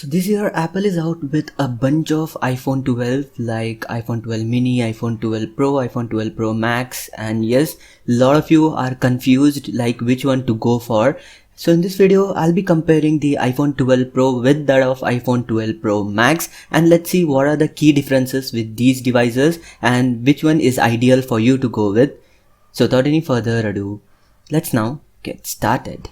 So this year Apple is out with a bunch of iPhone 12 like iPhone 12 mini, iPhone 12 Pro, iPhone 12 Pro Max, and yes, a lot of you are confused like which one to go for. So in this video I'll be comparing the iPhone 12 Pro with that of iPhone 12 Pro Max, and let's see what are the key differences with these devices and which one is ideal for you to go with. So without any further ado, let's now get started.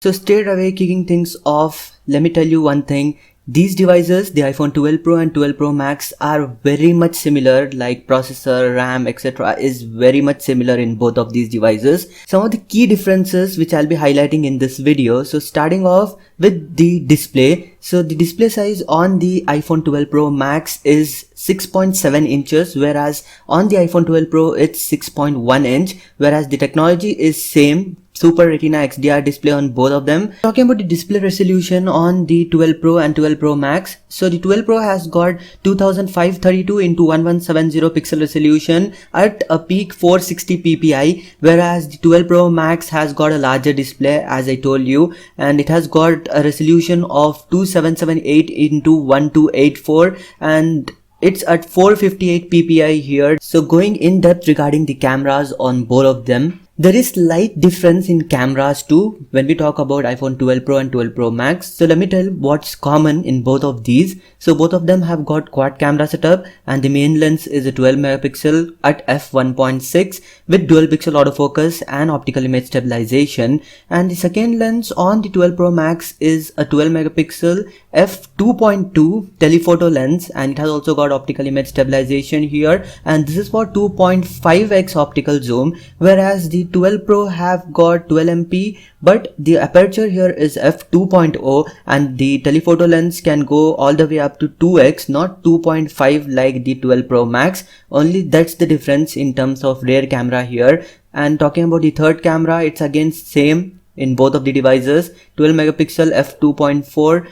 So straight away kicking things off, let me tell you one thing. These devices, the iPhone 12 Pro and 12 Pro Max, are very much similar, like processor, RAM, etc. is very much similar in both of these devices. Some of the key differences which I'll be highlighting in this video. So starting off with the display. So the display size on the iPhone 12 Pro Max is 6.7 inches, whereas on the iPhone 12 Pro it's 6.1 inch, whereas the technology is same. Super Retina XDR display on both of them. Talking about the display resolution on the 12 Pro and 12 Pro Max. So the 12 Pro has got 2532 into 1170 pixel resolution at a peak 460 ppi, whereas the 12 Pro Max has got a larger display as I told you, and it has got a resolution of 2778 into 1284, and it's at 458 ppi here. So going in depth regarding the cameras on both of them. There is slight difference in cameras too when we talk about iPhone 12 Pro and 12 Pro Max. So let me tell what's common in both of these. So both of them have got quad camera setup, and the main lens is a 12 megapixel at f1.6 with dual pixel autofocus and optical image stabilization. And the second lens on the 12 Pro Max is a 12 megapixel f2.2 telephoto lens, and it has also got optical image stabilization here, and this is for 2.5x optical zoom, whereas the 12 Pro have got 12 MP, but the aperture here is f2.0, and the telephoto lens can go all the way up to 2x, not 2.5 like the 12 Pro Max. Only that's the difference in terms of rear camera here. And talking about the third camera, it's again same in both of the devices, 12 megapixel f2.4,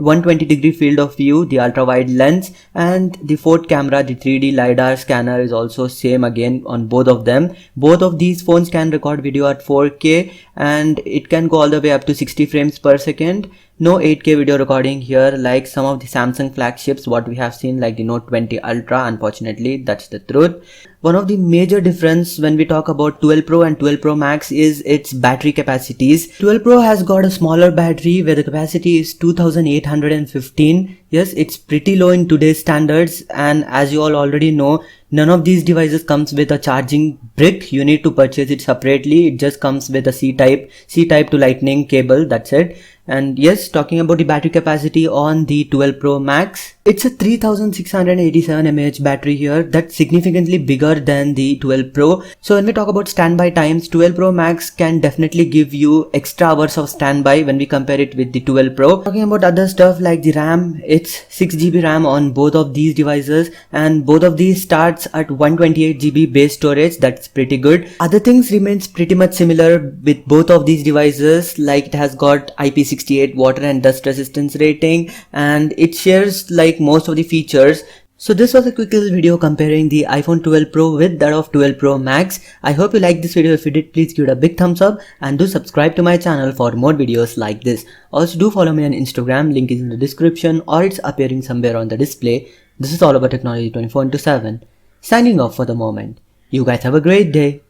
120-degree field of view, the ultra wide lens, and the fourth camera, the 3D LiDAR scanner, is also same again on both of them. Both of these phones can record video at 4K, and it can go all the way up to 60 frames per second. No 8K video recording here like some of the Samsung flagships what we have seen, like the Note 20 Ultra. Unfortunately, that's the truth. One of the major difference when we talk about 12 Pro and 12 Pro Max is its battery capacities. 12 Pro has got a smaller battery where the capacity is 2815. Yes, it's pretty low in today's standards, and as you all already know, none of these devices comes with a charging brick. You need to purchase it separately. It just comes with a C-type to Lightning cable, that's it. And yes, talking about the battery capacity on the 12 Pro Max, it's a 3687 mAh battery here. That's significantly bigger than the 12 Pro. So when we talk about standby times, 12 Pro Max can definitely give you extra hours of standby when we compare it with the 12 Pro. Talking about other stuff like the RAM, it's 6GB RAM on both of these devices, and both of these starts at 128GB base storage. That's pretty good. Other things remains pretty much similar with both of these devices, like it has got IP68 water and dust resistance rating, and it shares like most of the features. So this was a quick little video comparing the iPhone 12 Pro with that of 12 Pro Max. I hope you liked this video. If you did, please give it a big thumbs up, and do subscribe to my channel for more videos like this. Also do follow me on Instagram, link is in the description or it's appearing somewhere on the display. This is all about technology 24/7. Signing off for the moment. You guys have a great day.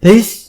Peace.